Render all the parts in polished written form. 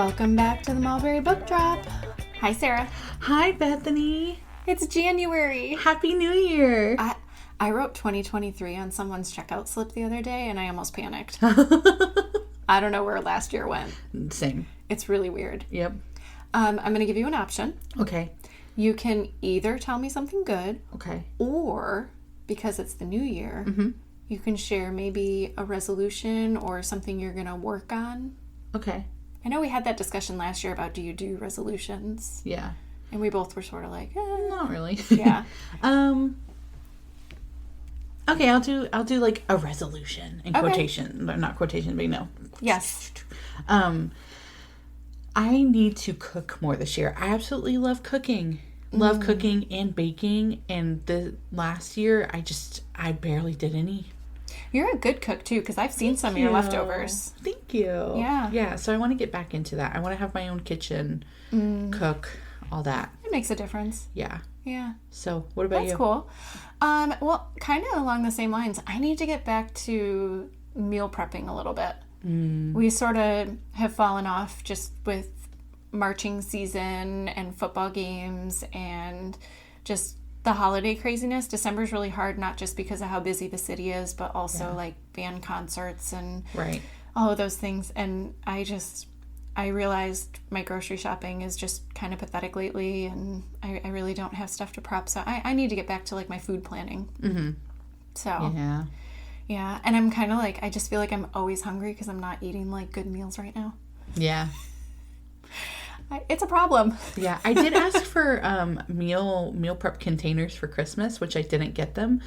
Welcome back to the Mulberry Book Drop. Hi, Sarah. Hi, Bethany. It's January. Happy New Year. I wrote 2023 on someone's checkout slip the other day, and I almost panicked. I don't know where last year went. Same. It's really weird. Yep. I'm going to give you an option. Okay. You can either tell me something good. Okay. Or, because it's the new year, you can share maybe a resolution or something you're going to work on. Okay. I know we had that discussion last year about do you do resolutions? Yeah. And we both were sort of like, not really. Yeah. Okay, I'll do like a resolution in quotation. Not quotation, but you know. Yes. I need to cook more this year. I absolutely love cooking. Love cooking and baking. And the last year, I barely did any. You're a good cook, too, because I've seen some of your leftovers. Thank you. Yeah. Yeah, so I want to get back into that. I want to have my own kitchen, cook, all that. It makes a difference. Yeah. Yeah. So, what about you? That's cool. Well, kind of along the same lines, I need to get back to meal prepping a little bit. We sort of have fallen off just with marching season and football games and just the holiday craziness. December's really hard, not just because of how busy the city is, but also like band concerts and all of those things. And I realized my grocery shopping is just kind of pathetic lately, and I really don't have stuff to prep. So I need to get back to like my food planning. So yeah. And I'm kind of like, I just feel like I'm always hungry because I'm not eating like good meals right now. Yeah. It's a problem. Yeah, I did ask for meal prep containers for Christmas, which I didn't get them.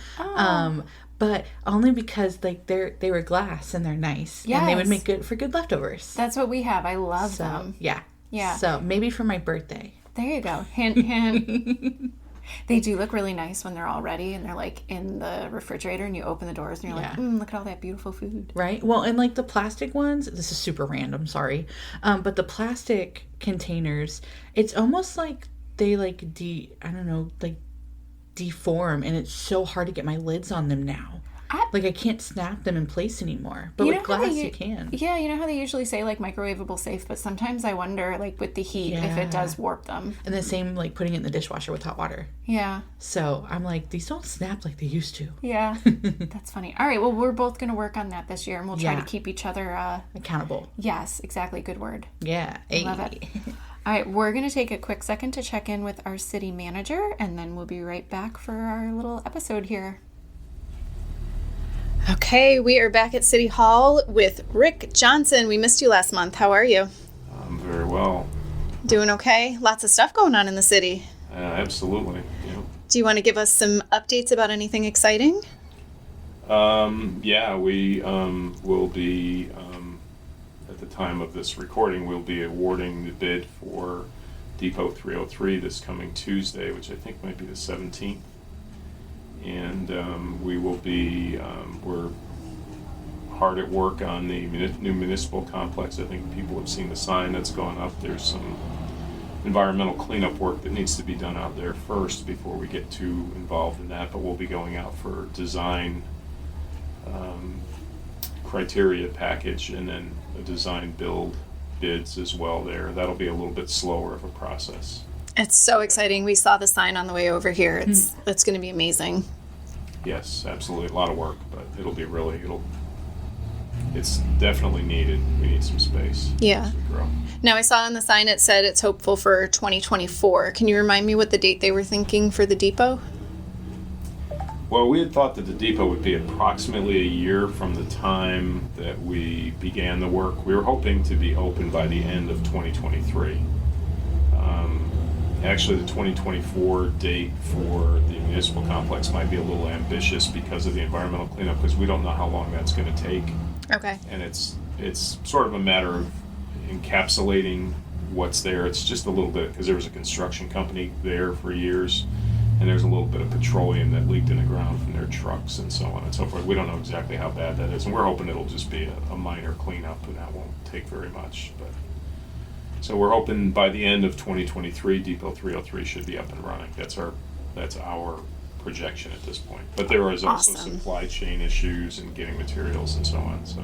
But only because like they were glass and they're nice. Yes. And they would make good leftovers. That's what we have. I love them. Yeah. Yeah. So maybe for my birthday. There you go. Hint. They do look really nice when they're all ready and they're like in the refrigerator and you open the doors and you're like, look at all that beautiful food. Right. Well, and like the plastic ones, this is super random, sorry. But the plastic containers, it's almost like they like deform, and it's so hard to get my lids on them now. I can't snap them in place anymore. But with glass, you can. Yeah, you know how they usually say, like, microwavable safe, but sometimes I wonder, like, with the heat, if it does warp them. And the same, like, putting it in the dishwasher with hot water. Yeah. So I'm like, these don't snap like they used to. Yeah. That's funny. All right, well, we're both going to work on that this year, and we'll try to keep each other... accountable. Yes, exactly. Good word. Yeah. I love it. All right, we're going to take a quick second to check in with our city manager, and then we'll be right back for our little episode here. Okay, we are back at City Hall with Rick Johnson. We missed you last month. How are you? I'm very well. Doing okay? Lots of stuff going on in the city. Absolutely. Yeah. Do you want to give us some updates about anything exciting? We will be, at the time of this recording, we'll be awarding the bid for Depot 303 this coming Tuesday, which I think might be the 17th. And we will be, we're hard at work on the new municipal complex. I think people have seen the sign that's gone up. There's some environmental cleanup work that needs to be done out there first before we get too involved in that. But we'll be going out for design criteria package and then a design build bids as well there. That'll be a little bit slower of a process. It's so exciting. We saw the sign on the way over here. It's going to be amazing. Yes, absolutely. A lot of work, but it's definitely needed. We need some space as we grow. Now, I saw on the sign it said it's hopeful for 2024. Can you remind me what the date they were thinking for the depot? Well, we had thought that the depot would be approximately a year from the time that we began the work. We were hoping to be open by the end of 2023. Actually, the 2024 date for the municipal complex might be a little ambitious because of the environmental cleanup, because we don't know how long that's going to take. Okay. And it's sort of a matter of encapsulating what's there. It's just a little bit, because there was a construction company there for years, and there's a little bit of petroleum that leaked in the ground from their trucks and so on and so forth. We don't know exactly how bad that is, and we're hoping it'll just be a minor cleanup, and that won't take very much. So we're hoping by the end of 2023, Depot 303 should be up and running. That's our projection at this point. But there is also supply chain issues and getting materials and so on. So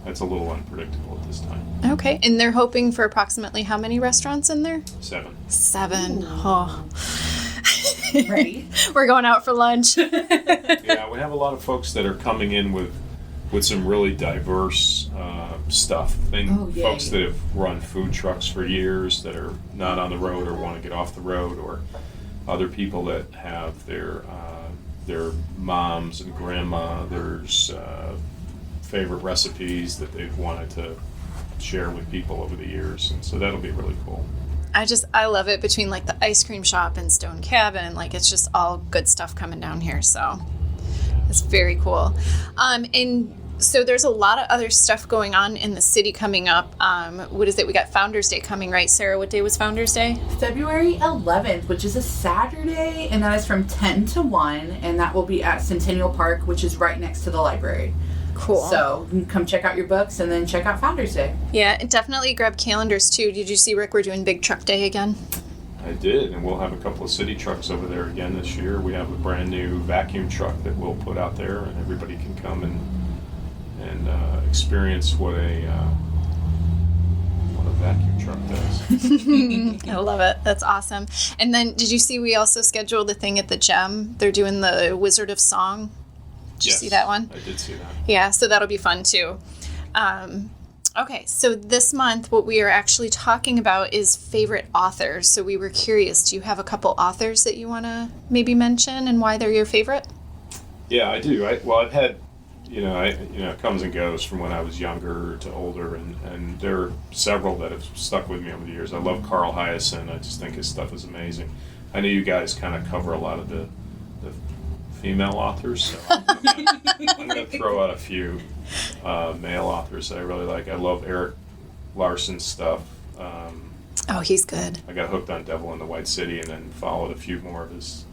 that's a little unpredictable at this time. Okay. And they're hoping for approximately how many restaurants in there? 7. 7. Oh. Ready? We're going out for lunch. Yeah, we have a lot of folks that are coming in with some really diverse stuff. Folks that have run food trucks for years that are not on the road or want to get off the road, or other people that have their moms and grandmothers' favorite recipes that they've wanted to share with people over the years, and so that'll be really cool. I love it, between like the ice cream shop and Stone Cabin. Like, it's just all good stuff coming down here, so it's very cool. And so there's a lot of other stuff going on in the city coming up. What is it? We got Founders Day coming, right, Sarah? What day was Founders Day? February 11th, which is a Saturday, and that is from 10 to 1, and that will be at Centennial Park, which is right next to the library. Cool. So you can come check out your books and then check out Founders Day. Yeah, and definitely grab calendars too. Did you see, Rick, we're doing Big Truck Day again? I did, and we'll have a couple of city trucks over there again this year. We have a brand new vacuum truck that we'll put out there, and everybody can come and experience what a vacuum truck does. I love it. That's awesome. And then, did you see we also scheduled a thing at the Gem? They're doing the Wizard of Song. Did you see that one? I did see that. Yeah, so that'll be fun too. Okay, so this month what we are actually talking about is favorite authors. So we were curious, do you have a couple authors that you want to maybe mention and why they're your favorite? Yeah, I do. I've had, it comes and goes from when I was younger to older, and there are several that have stuck with me over the years. I love Carl Hiaasen. I just think his stuff is amazing. I know you guys kind of cover a lot of the female authors, so I'm going to throw out a few male authors that I really like. I love Eric Larson's stuff. Oh, he's good. I got hooked on Devil in the White City and then followed a few more of his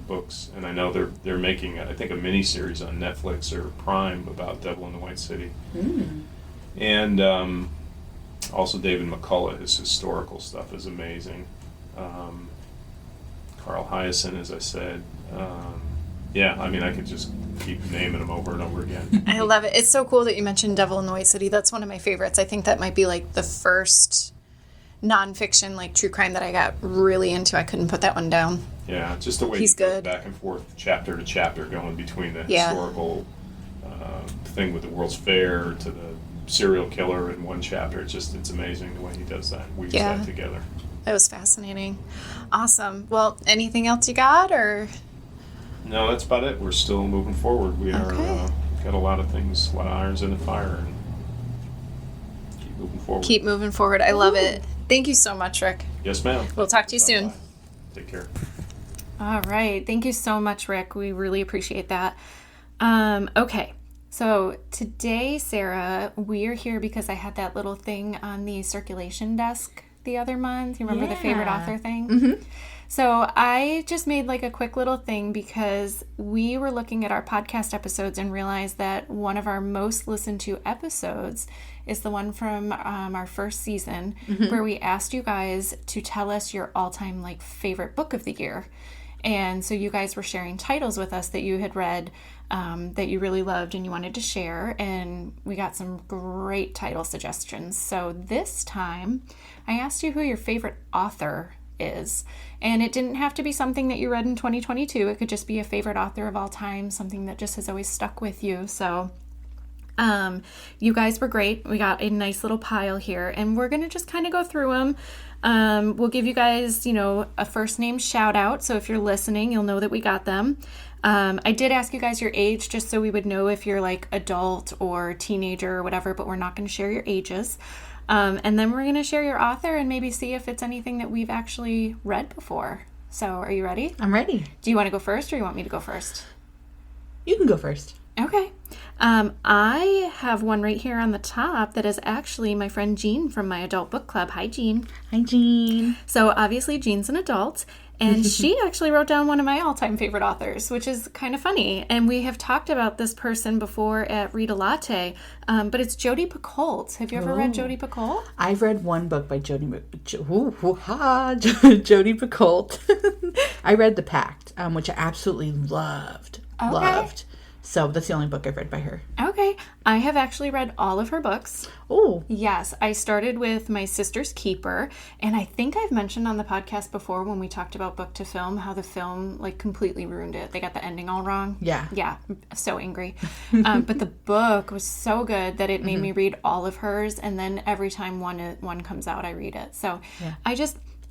books. And I know they're making, I think, a mini-series on Netflix or Prime about Devil in the White City. Mm. And also David McCullough, his historical stuff is amazing. Carl Hiaasen, as I said. Yeah, I mean, I could just keep naming them over and over again. I love it. It's so cool that you mentioned Devil in the White City. That's one of my favorites. I think that might be like the first nonfiction, like true crime that I got really into. I couldn't put that one down. Yeah, just the way he's good. Back and forth, chapter to chapter, going between the historical thing with the World's Fair to the serial killer in one chapter. It's amazing the way he does that, weaves that together. It was fascinating. Awesome. Well, anything else you got, or? No, that's about it. We're still moving forward. We are got a lot of things, a lot of irons in the fire, and keep moving forward. Keep moving forward. I love it. Thank you so much, Rick. Yes, ma'am. We'll talk to you soon. Bye. Take care. All right. Thank you so much, Rick. We really appreciate that. Okay. So today, Sarah, we're here because I had that little thing on the circulation desk the other month. You remember the favorite author thing? Mm-hmm. So I just made like a quick little thing because we were looking at our podcast episodes and realized that one of our most listened to episodes is the one from our first season where we asked you guys to tell us your all-time like favorite book of the year. And so you guys were sharing titles with us that you had read that you really loved and you wanted to share. And we got some great title suggestions. So this time I asked you who your favorite author is. And it didn't have to be something that you read in 2022. It could just be a favorite author of all time, something that just has always stuck with you. So you guys were great. We got a nice little pile here, and we're going to just kind of go through them. We'll give you guys, a first name shout out. So if you're listening, you'll know that we got them. I did ask you guys your age just so we would know if you're like adult or teenager or whatever, but we're not going to share your ages. And then we're going to share your author and maybe see if it's anything that we've actually read before. So are you ready? I'm ready. Do you want to go first or you want me to go first? You can go first. Okay. I have one right here on the top that is actually my friend Jean from my adult book club. Hi, Jean. Hi, Jean. So obviously Jean's an adult, and she actually wrote down one of my all-time favorite authors, which is kind of funny. And we have talked about this person before at Read a Latte, but it's Jodi Picoult. Have you ever read Jodi Picoult? I've read one book by Jodi Picoult. I read The Pact, which I absolutely loved. Okay. Loved. So that's the only book I've read by her. Okay. I have actually read all of her books. Oh. Yes. I started with My Sister's Keeper. And I think I've mentioned on the podcast before when we talked about book to film, how the film like completely ruined it. They got the ending all wrong. Yeah. Yeah. So angry. But the book was so good that it made me read all of hers. And then every time one comes out, I read it. So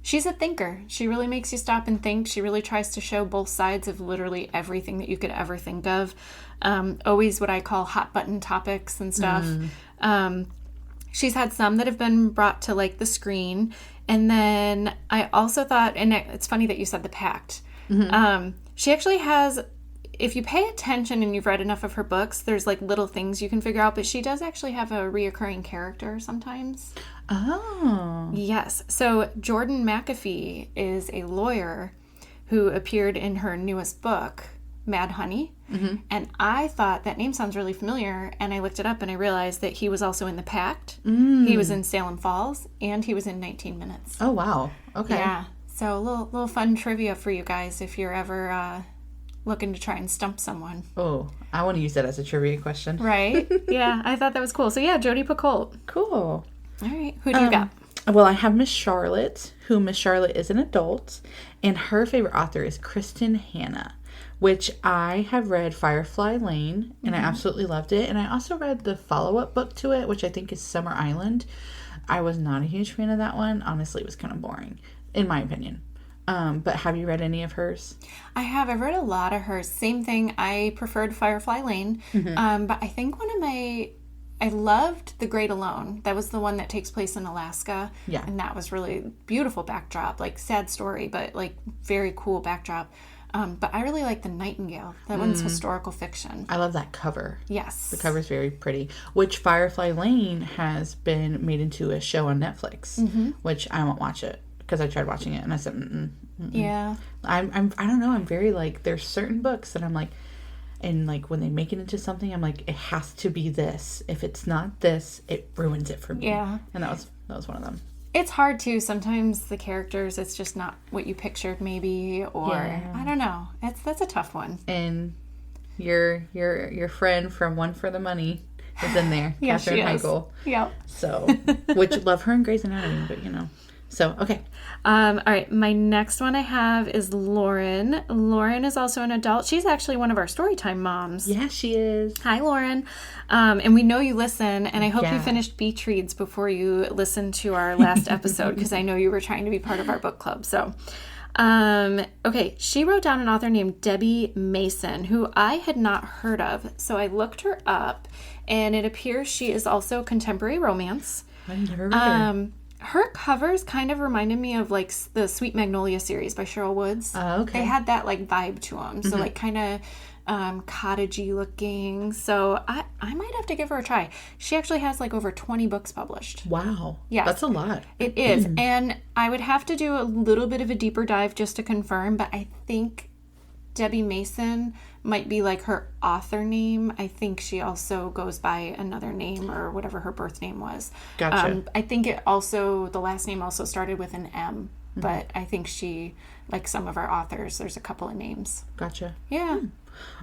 she's a thinker. She really makes you stop and think. She really tries to show both sides of literally everything that you could ever think of. Always what I call hot button topics and stuff. She's had some that have been brought to like the screen. And then I also thought, and it's funny that you said the Pact. She actually has, if you pay attention and you've read enough of her books, there's like little things you can figure out, but she does actually have a reoccurring character sometimes. Oh. Yes. So Jordan McAfee is a lawyer who appeared in her newest book, Mad Honey. And I thought that name sounds really familiar, and I looked it up and I realized that he was also in the Pact. He was in Salem Falls, and he was in 19 Minutes. Oh, wow. Okay. Yeah. So a little fun trivia for you guys if you're ever looking to try and stump someone. Oh, I want to use that as a trivia question. Right? Yeah, I thought that was cool. So yeah, Jodi Picoult. Cool. All right. Who do you got? Well, I have Miss Charlotte, who Miss Charlotte is an adult, and her favorite author is Kristin Hannah, which I have read Firefly Lane, and I absolutely loved it. And I also read the follow-up book to it, which I think is Summer Island. I was not a huge fan of that one. Honestly, it was kind of boring, in my opinion. But have you read any of hers? I have. I've read a lot of hers. Same thing. I preferred Firefly Lane. But I think I loved The Great Alone. That was the one that takes place in Alaska. Yeah. And that was really beautiful backdrop. Like, sad story, but like very cool backdrop. But I really like The Nightingale. That one's historical fiction. I love that cover. Yes. The cover's very pretty. Which Firefly Lane has been made into a show on Netflix, which I won't watch it because I tried watching it and I said, Yeah. I don't know. I'm very like, there's certain books that I'm like, and like when they make it into something, I'm like, it has to be this. If it's not this, it ruins it for me. Yeah. And that was one of them. It's hard too. Sometimes the characters, it's just not what you pictured, maybe, or I don't know. That's a tough one. And your friend from One for the Money is in there, Yeah, Katherine she is. Heigl. Yep. So, which love her in Grey's Anatomy, but you know. So, okay. All right. My next one I have is Lauren. Lauren is also an adult. She's actually one of our Storytime moms. Yeah, she is. Hi, Lauren. And we know you listen, and I hope Yeah. you finished Beach Reads before you listened to our last episode, because I know you were trying to be part of our book club. So, okay. She wrote down an author named Debbie Mason, who I had not heard of. So I looked her up, and it appears she is also contemporary romance. I've never read her. Her covers kind of reminded me of like the Sweet Magnolia series by Cheryl Woods. Oh, okay. They had that like vibe to them. So like kind of cottagey looking. So I might have to give her a try. She actually has like over 20 books published. Wow. Yes. That's a lot. It is. And I would have to do a little bit of a deeper dive just to confirm, but I think Debbie Mason might be like her author name. I think she also goes by another name or whatever her birth name was. Gotcha. I think the last name also started with an M, but I think she, like some of our authors, there's a couple of names. Gotcha. Yeah.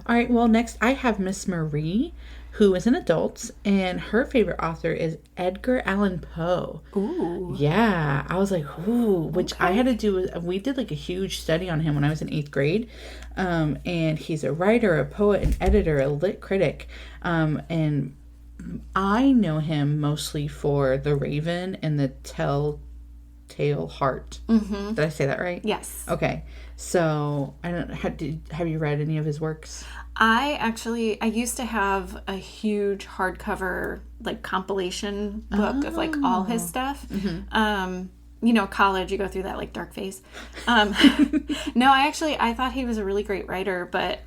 All right. Well, next I have Miss Marie, who is an adult, and her favorite author is Edgar Allan Poe. Ooh. Yeah. I was like, ooh, which I had to do. We did like a huge study on him when I was in 8th grade. And he's a writer, a poet, an editor, a lit critic. And I know him mostly for The Raven and The Telltale Heart. Did I say that right? Yes. Okay. So, have you read any of his works? I used to have a huge hardcover like compilation book of like all his stuff. You know, college, you go through that like dark phase. No, I thought he was a really great writer, but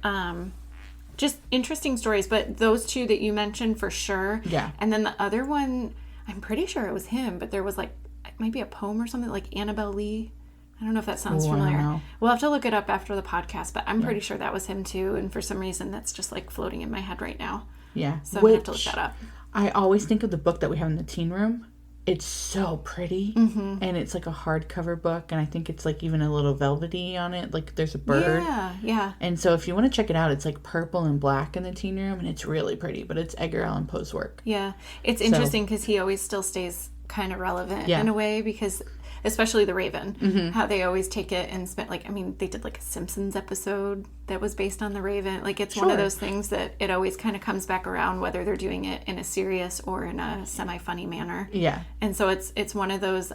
just interesting stories. But those two that you mentioned for sure. Yeah. And then the other one, I'm pretty sure it was him, but there was like, it might be a poem or something like Annabel Lee. I don't know if that sounds familiar. I don't know. We'll have to look it up after the podcast, but I'm pretty sure that was him too. And for some reason, that's just like floating in my head right now. Yeah. So I'm going to have to look that up. I always think of the book that we have in the teen room. it's so pretty. Mm-hmm. And it's like a hardcover book. And I think it's like even a little velvety on it. Like there's a bird. Yeah. And so if you want to check it out, it's like purple and black in the teen room. And it's really pretty. But it's Edgar Allan Poe's work. Yeah. It's interesting because he always still stays kind of relevant in a way, because especially The Raven, how they always take it and spend, like, I mean, they did like a Simpsons episode that was based on The Raven. Like, it's one of those things that it always kind of comes back around, whether they're doing it in a serious or in a semi-funny manner. Yeah. And so it's one of those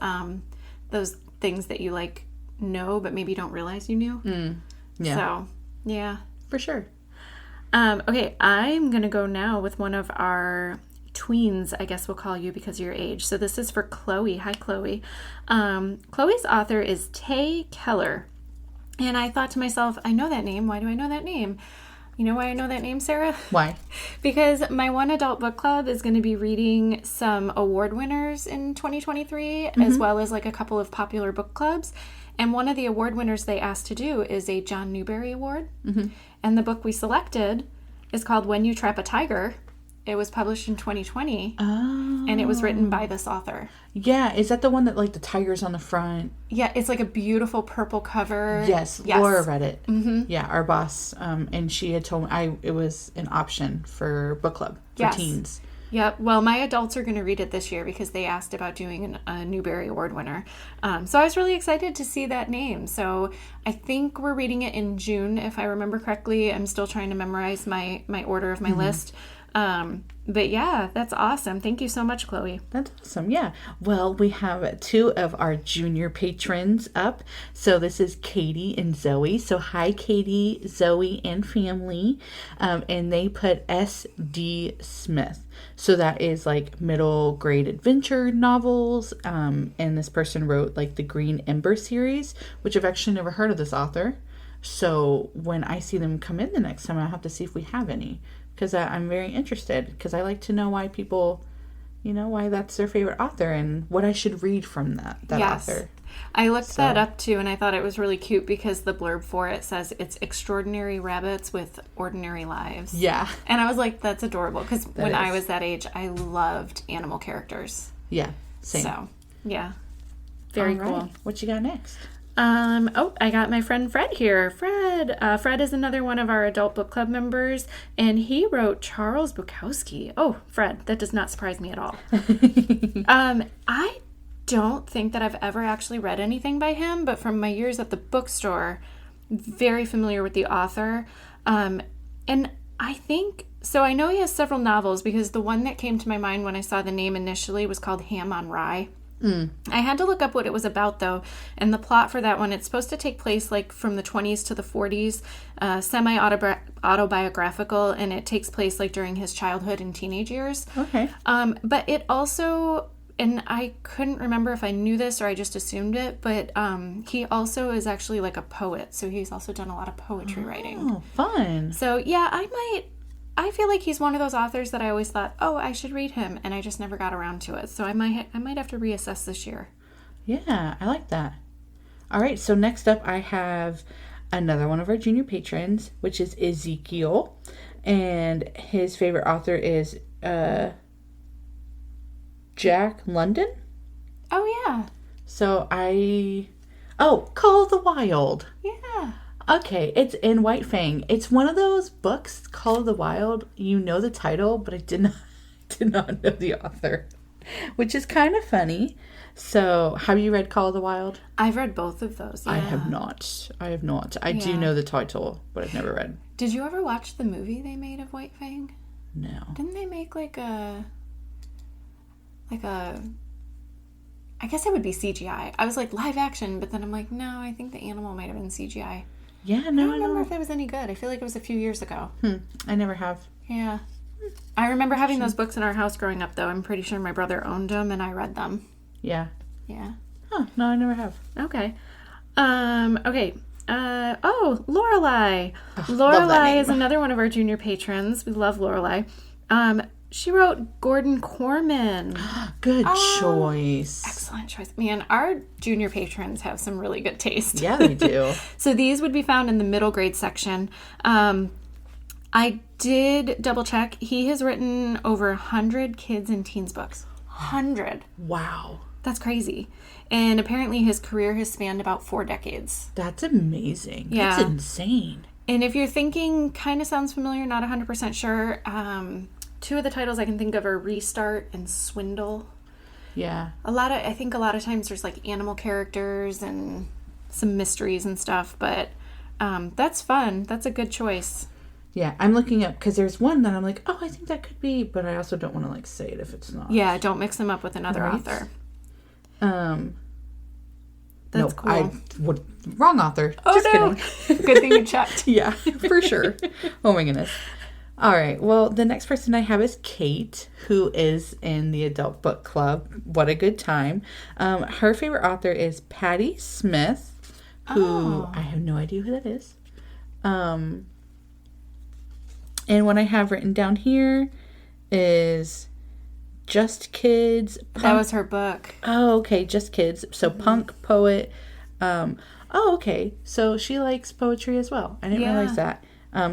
things that you, like, know, but maybe don't realize you knew. Yeah. So, yeah. For sure. Okay, I'm going to go now with one of our tweens, I guess we'll call you because of your age. So this is for Chloe. Hi, Chloe. Chloe's author is Keller. And I thought to myself, I know that name. Why do I know that name? You know why I know that name, Sarah? Why? Because my one adult book club is going to be reading some award winners in 2023, as well as like a couple of popular book clubs. And one of the award winners they asked to do is a John Newbery Award. And the book we selected is called When You Trap a Tiger. It was published in 2020, and it was written by this author. Yeah, is that the one that, like, the tiger's on the front? Yeah, it's like a beautiful purple cover. Yes. Laura read it. Yeah, our boss, and she had told me it was an option for book club for teens. Yep. Well, my adults are going to read it this year because they asked about doing a Newbery Award winner. So I was really excited to see that name. So I think we're reading it in June, if I remember correctly. I'm still trying to memorize my order of my list. But yeah, that's awesome. Thank you so much, Chloe. That's awesome. Yeah. Well, we have two of our junior patrons up. So this is Katie and Zoe. So hi, Katie, Zoe, and family. And they put S.D. Smith. So that is like middle grade adventure novels. And this person wrote like the Green Ember series, which I've actually never heard of this author. So when I see them come in the next time, I'll have to see if we have any. Because I'm very interested, because I like to know why people, why that's their favorite author and what I should read from that author. I looked that up too, and I thought it was really cute because the blurb for it says it's extraordinary rabbits with ordinary lives. Yeah. And I was like, that's adorable, because when I was that age, I loved animal characters. Yeah, same. So, yeah. Very cool. Right. What you got next? I got my friend Fred here. Fred is another one of our adult book club members, and he wrote Charles Bukowski. Oh, Fred, that does not surprise me at all. I don't think that I've ever actually read anything by him, but from my years at the bookstore, very familiar with the author. And I think, so I know he has several novels, because the one that came to my mind when I saw the name initially was called Ham on Rye. I had to look up what it was about, though, and the plot for that one, it's supposed to take place like from the 20s to the 40s, semi-autobiographical, and it takes place like during his childhood and teenage years. Okay. But it also, and I couldn't remember if I knew this or I just assumed it, but he also is actually like a poet, so he's also done a lot of poetry writing. Oh, fun. So yeah, I feel like he's one of those authors that I always thought, oh, I should read him, and I just never got around to it. So I might have to reassess this year. Yeah, I like that. All right, so next up I have another one of our junior patrons, which is Ezekiel, and his favorite author is Jack London. Oh yeah. So Call of the Wild. Yeah. Okay, it's in White Fang. It's one of those books, Call of the Wild. You know the title, but I did not know the author, which is kind of funny. So, have you read Call of the Wild? I've read both of those. Yeah. I have not. I do know the title, but I've never read. Did you ever watch the movie they made of White Fang? No. Didn't they make like a I guess it would be CGI. I was like live action, but then I'm like, no, I think the animal might have been CGI. Yeah, no, I don't remember if it was any good. I feel like it was a few years ago. I never have. Yeah. I remember having those books in our house growing up, though. I'm pretty sure my brother owned them, and I read them. Yeah. Yeah. Huh, no, I never have. Okay. Okay. Lorelei. Lorelei is another one of our junior patrons. We love Lorelei. She wrote Gordon Korman. Good choice. Excellent choice. Man, our junior patrons have some really good taste. Yeah, they do. So these would be found in the middle grade section. I did double check. He has written over 100 kids and teens books. 100. Wow. That's crazy. And apparently his career has spanned about 4 decades. That's amazing. Yeah. That's insane. And if you're thinking, kind of sounds familiar, not 100% sure, 2 of the titles I can think of are Restart and Swindle. Yeah. I think a lot of times there's like animal characters and some mysteries and stuff, but that's fun. That's a good choice. Yeah, I'm looking up because there's one that I'm like, oh, I think that could be, but I also don't want to like say it if it's not. Yeah, don't mix them up with another author. That's cool. Wrong author. Oh, Just no. kidding. Good thing you checked. Yeah, for sure. Oh my goodness. All right. Well, the next person I have is Kate, who is in the adult book club. What a good time. Her favorite author is Patti Smith, who I have no idea who that is. And what I have written down here is Just Kids. That was her book. Oh, okay. Just Kids. So punk, poet. Okay. So she likes poetry as well. I didn't realize that.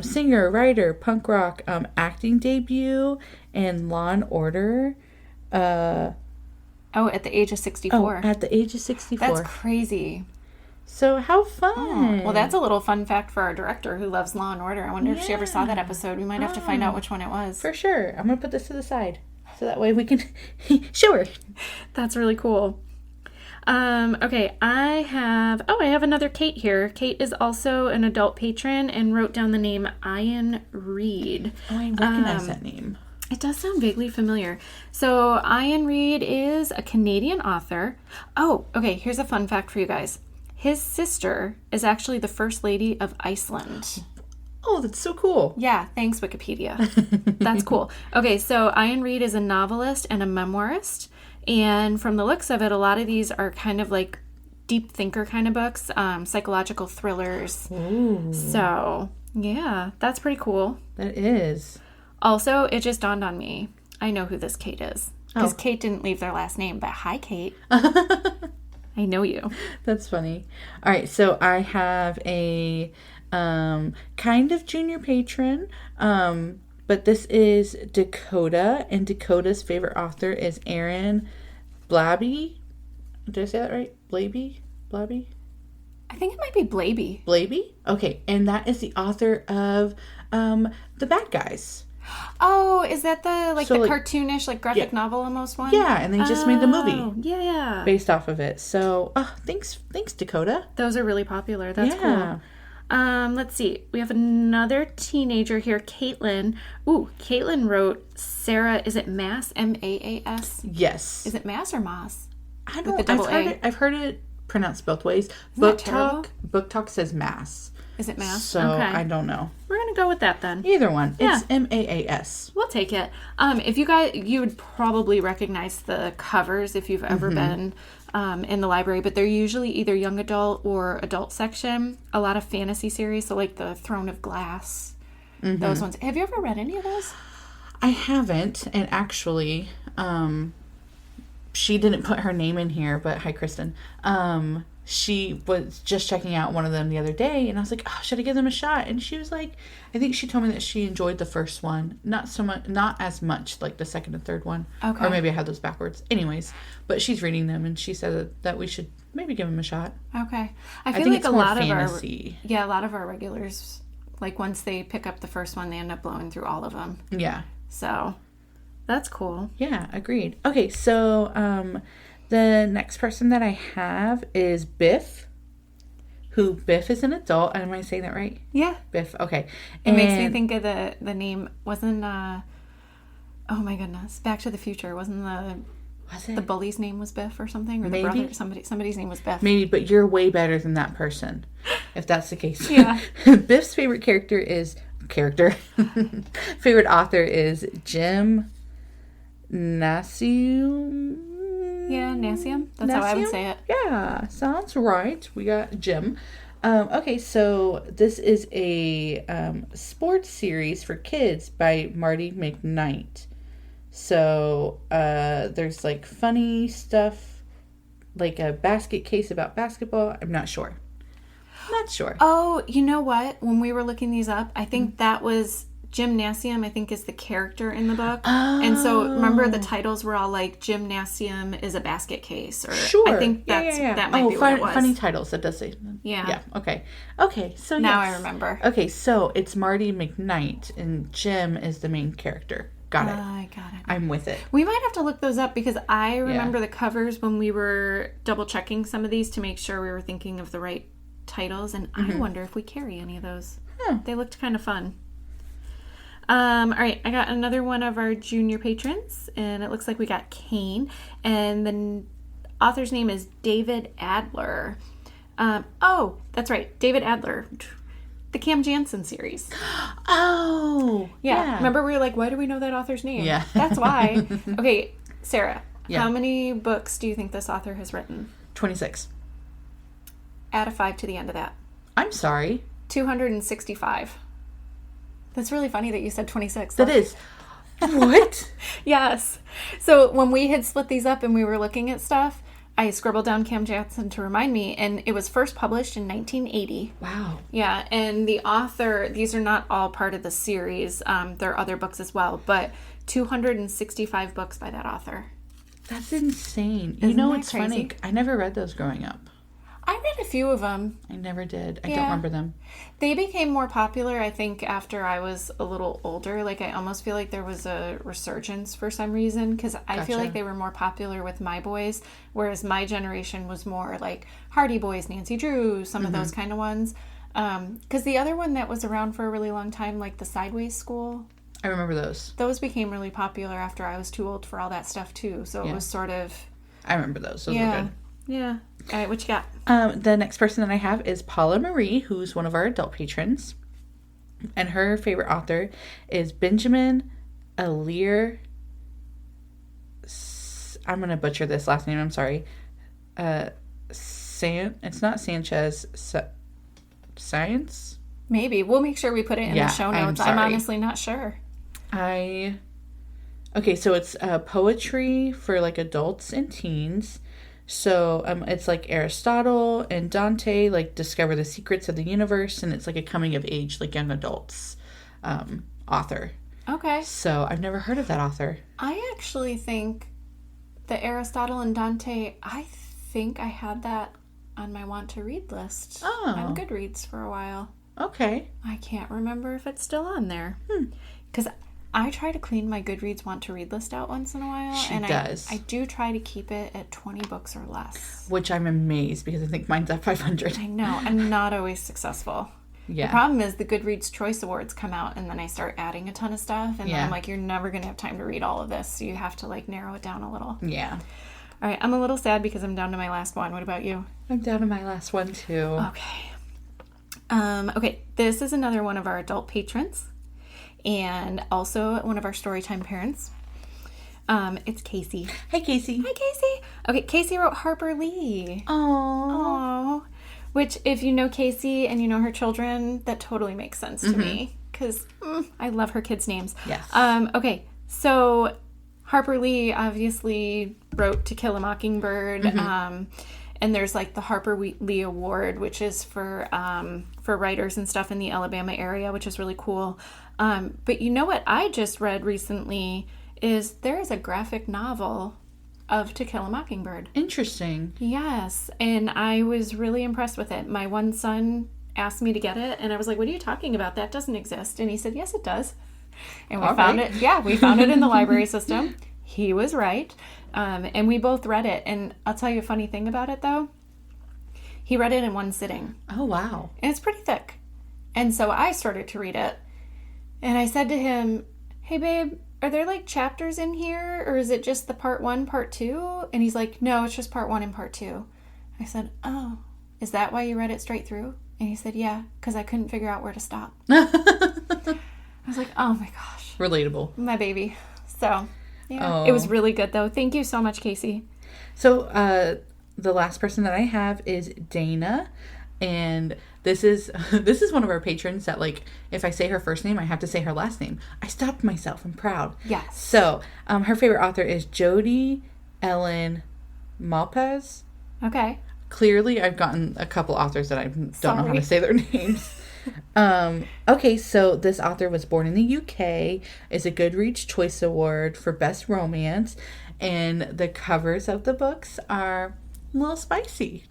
Singer, writer, punk rock, acting debut, and Law and Order. At the age of 64. At the age of 64. That's crazy. So how fun. Oh, well, that's a little fun fact for our director who loves Law and Order. I wonder if she ever saw that episode. We might have to find out which one it was. For sure. I'm going to put this to the side. So that way we can show her. That's really cool. Okay, I have another Kate here. Kate is also an adult patron and wrote down the name Ian Reid. Oh, I recognize that name. It does sound vaguely familiar. So Ian Reid is a Canadian author. Oh, okay, here's a fun fact for you guys. His sister is actually the First Lady of Iceland. Oh, that's so cool. Yeah, thanks, Wikipedia. That's cool. Okay, so Ian Reid is a novelist and a memoirist. And from the looks of it, a lot of these are kind of like deep thinker kind of books, psychological thrillers. Ooh. So, yeah, that's pretty cool. That is. Also, it just dawned on me. I know who this Kate is. Because Kate didn't leave their last name, but hi, Kate. I know you. That's funny. All right, so I have a kind of junior patron, but this is Dakota, and Dakota's favorite author is Aaron Blabey. Did I say that right? Blabey? I think it might be Blabey. Blabey? Okay, and that is the author of The Bad Guys. Oh, is that the cartoonish, graphic novel almost one? Yeah, and they just made the movie. Yeah. Based off of it. So, thanks Dakota. Those are really popular. That's cool. Let's see. We have another teenager here, Caitlin. Ooh, Caitlin wrote Sarah. Is it Maas? Maas? Yes. Is it Maas or Maas? I don't know. I've heard it pronounced both ways. Book Talk says Maas. Is it Maas? So okay. I don't know. We're gonna go with that then. Either one. Yeah. It's Maas. We'll take it. If you would probably recognize the covers if you've ever been in the library, but they're usually either young adult or adult section. A lot of fantasy series, so like the Throne of Glass, those ones. Have you ever read any of those? I haven't, and actually, she didn't put her name in here, but hi, Kristin. She was just checking out one of them the other day, and I was like, oh, should I give them a shot? And she was like, I think she told me that she enjoyed the first one, not as much like the second and third one. Okay. Or maybe I had those backwards. Anyways, but she's reading them, and she said that we should maybe give them a shot. Okay. I think like it's a more lot fantasy. a lot of our regulars, like once they pick up the first one, they end up blowing through all of them. Yeah. So that's cool. Yeah, agreed. Okay, so the next person that I have is Biff, who Biff is an adult. Am I saying that right? Yeah. Biff, okay. It makes me think of the name, wasn't, oh my goodness, Back to the Future, wasn't the bully's name was Biff or something? Or the brother, somebody's name was Biff. Maybe, but you're way better than that person, if that's the case. Yeah. Biff's favorite favorite author is Jim Nasium. Yeah, Nasium. That's how I would say it. Yeah, sounds right. We got Jim. Okay, so this is a sports series for kids by Marty McKnight. So there's like funny stuff, like a basket case about basketball. I'm not sure. Oh, you know what? When we were looking these up, I think that was Jim Nasium, I think, is the character in the book. Oh. And so, remember, the titles were all like, Jim Nasium is a basket case. Or Sure. I think that might be what it was. Funny titles, that does say. Yeah. Yeah, okay. Okay, so now yes. I remember. Okay, so it's Marty McKnight, and Jim is the main character. Got it. I got it. I'm with it. We might have to look those up because I remember the covers when we were double checking some of these to make sure we were thinking of the right titles. And I wonder if we carry any of those. They looked kind of fun. All right, I got another one of our junior patrons, and it looks like we got Kane, and the author's name is David Adler. Oh, that's right, David Adler, the Cam Jansen series. Oh, yeah. Remember, we were like, why do we know that author's name? Yeah. That's why. Okay, Sarah, how many books do you think this author has written? 26. Add a 5 to the end of that. I'm sorry. 265. That's really funny that you said 26. That is. What? Yes. So when we had split these up and we were looking at stuff, I scribbled down Cam Jansen to remind me, and it was first published in 1980. Wow. Yeah, and the author, these are not all part of the series. There are other books as well, but 265 books by that author. That's insane. Isn't that It's crazy? funny. I never read those growing up. I read a few of them. I never did. I don't remember them. They became more popular, I think, after I was a little older. Like, I almost feel like there was a resurgence for some reason, because I feel like they were more popular with my boys, whereas my generation was more like Hardy Boys, Nancy Drew, some of those kind of ones. Because the other one that was around for a really long time, like the Sideways School, I remember those. those became really popular after I was too old for all that stuff, too. So it was sort of... I remember those. Those were good. Yeah. All right, what you got? The next person that I have is Paula Marie, who's one of our adult patrons. And her favorite author is Benjamin Alir. I'm going to butcher this last name. I'm sorry. It's not Sanchez. Science? Maybe. We'll make sure we put it in the show notes. I'm honestly not sure. Okay, so it's poetry for like adults and teens. So it's like Aristotle and Dante like discover the secrets of the universe, and it's like a coming of age, like young adults author. Okay. So I've never heard of that author. I actually think the Aristotle and Dante, I think I had that on my want to read list on Goodreads for a while. Okay. I can't remember if it's still on there. Because I try to clean my Goodreads want to read list out once in a while. She and does. I do try to keep it at 20 books or less. Which I'm amazed because I think mine's at 500. I know. I'm not always successful. Yeah. The problem is the Goodreads Choice Awards come out and then I start adding a ton of stuff. And then I'm like, you're never going to have time to read all of this. So you have to like narrow it down a little. Yeah. All right. I'm a little sad because I'm down to my last one. What about you? I'm down to my last one too. Okay. Okay. This is another one of our adult patrons. And also one of our Storytime parents. It's Casey. Hey, Casey. Hi, Casey. Okay, Casey wrote Harper Lee. Aww. Which, if you know Casey and you know her children, that totally makes sense to me. Because I love her kids' names. Yes. Okay, so Harper Lee obviously wrote To Kill a Mockingbird. And there's like the Harper Lee Award, which is for writers and stuff in the Alabama area, which is really cool. But you know what I just read recently is there is a graphic novel of To Kill a Mockingbird. Interesting. Yes, and I was really impressed with it. My one son asked me to get it, and I was like, what are you talking about? That doesn't exist. And he said, yes, it does. And we found it. Yeah, we found it in the library system. He was right. And we both read it. And I'll tell you a funny thing about it, though. He read it in one sitting. Oh, wow. And it's pretty thick. And so I started to read it. And I said to him, hey, babe, are there like chapters in here? Or is it just the part 1, part 2? And he's like, no, it's just part 1 and part 2. I said, oh, is that why you read it straight through? And he said, yeah, because I couldn't figure out where to stop. I was like, oh my gosh. Relatable. My baby. So, yeah. It was really good, though. Thank you so much, Casey. So, the last person that I have is Dana. And this is one of our patrons that, like, if I say her first name, I have to say her last name. I stopped myself. I'm proud. Yes. So, her favorite author is Jodi Ellen Malpez. Okay. Clearly, I've gotten a couple authors that I don't know how to say their names. Okay, so this author was born in the UK, is a Goodreads Choice Award for Best Romance, and the covers of the books are a little spicy.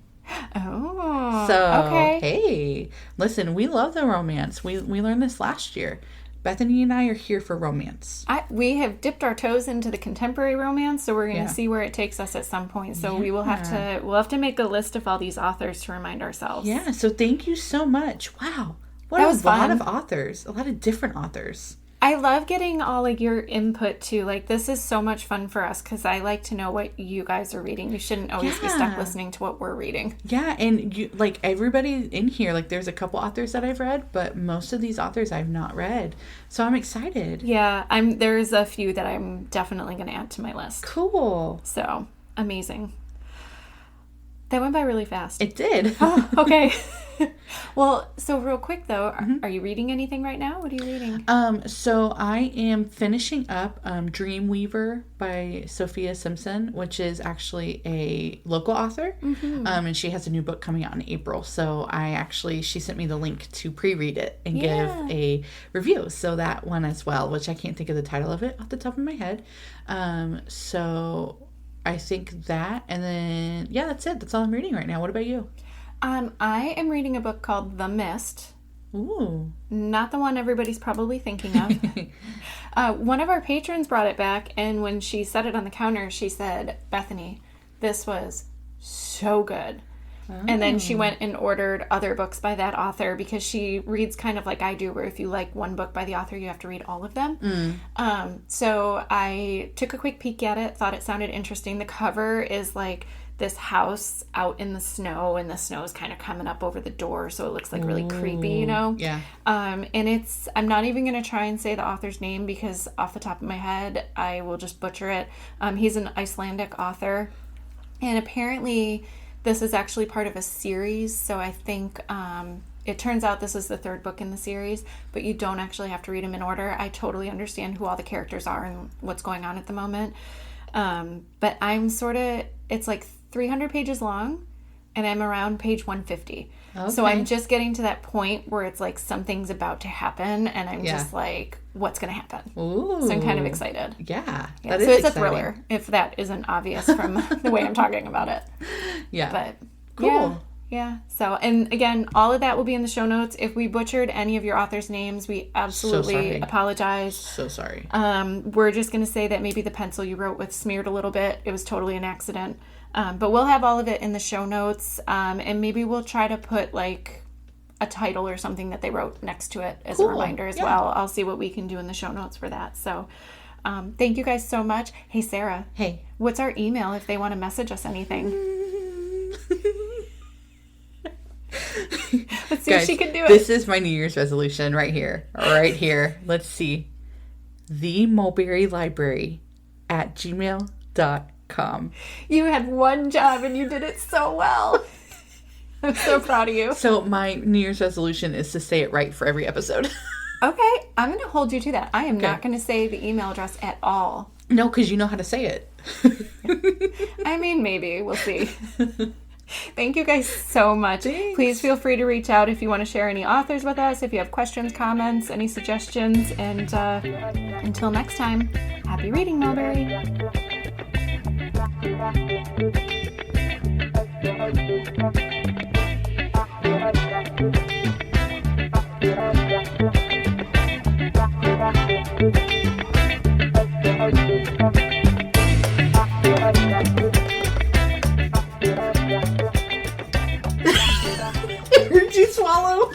Oh, So, okay. hey, listen, we love the romance. We learned this last year. Bethany and I are here for romance. We have dipped our toes into the contemporary romance, so we're going to Yeah. see where it takes us at some point. So we'll have to make a list of all these authors to remind ourselves. Yeah, so thank you so much. Wow. What That a was lot fun. of authors. A lot of different authors. I love getting all of your input too. Like, this is so much fun for us because I like to know what you guys are reading. You shouldn't always be stuck Yeah. listening to what we're reading. Yeah, and you like everybody in here, like there's a couple authors that I've read, but most of these authors I've not read. So I'm excited. Yeah, there's a few that I'm definitely going to add to my list. Cool. So, amazing. That went by really fast. It did. Okay. Well, so real quick though, are you reading anything right now? What are you reading? So I am finishing up Dreamweaver by Sophia Simpson, which is actually a local author. And she has a new book coming out in April. So she sent me the link to pre-read it and give a review. So that one as well, which I can't think of the title of it off the top of my head. So I think that, and then, yeah, that's it. That's all I'm reading right now. What about you? I am reading a book called The Mist. Ooh. Not the one everybody's probably thinking of. One of our patrons brought it back, and when she set it on the counter, she said, Bethany, this was so good. And then she went and ordered other books by that author because she reads kind of like I do, where if you like one book by the author, you have to read all of them. So I took a quick peek at it, thought it sounded interesting. The cover is like this house out in the snow, and the snow is kind of coming up over the door, so it looks like really creepy, you know? Yeah. And I'm not even going to try and say the author's name because off the top of my head, I will just butcher it. He's an Icelandic author, and apparently this is actually part of a series, so I think it turns out this is the third book in the series, but you don't actually have to read them in order. I totally understand who all the characters are and what's going on at the moment. But it's like 300 pages long, and I'm around page 150. Okay. So I'm just getting to that point where it's like something's about to happen, and I'm just like, what's going to happen? Ooh. So I'm kind of excited. Yeah. Yeah, That so is it's exciting. a thriller, if that isn't obvious from the way I'm talking about it. Yeah. But Cool. Yeah. So, and again, all of that will be in the show notes. If we butchered any of your authors' names, we absolutely sorry. apologize. So sorry. We're just going to say that maybe the pencil you wrote with smeared a little bit. It was totally an accident. But we'll have all of it in the show notes. And maybe we'll try to put like a title or something that they wrote next to it as a reminder as well. I'll see what we can do in the show notes for that. So thank you guys so much. Hey, Sarah. Hey. What's our email if they want to message us anything? Let's see if she can do it. This is my New Year's resolution right here. Right here. Let's see. themulberrylibrary@gmail.com. You had one job and you did it so well. I'm so proud of you. So my New Year's resolution is to say it right for every episode. Okay, I'm going to hold you to that. I am not going to say the email address at all. No, because you know how to say it. I mean, maybe. We'll see. Thank you guys so much. Thanks. Please feel free to reach out if you want to share any authors with us, if you have questions, comments, any suggestions. And until next time, happy reading, Mulberry. Did you swallow?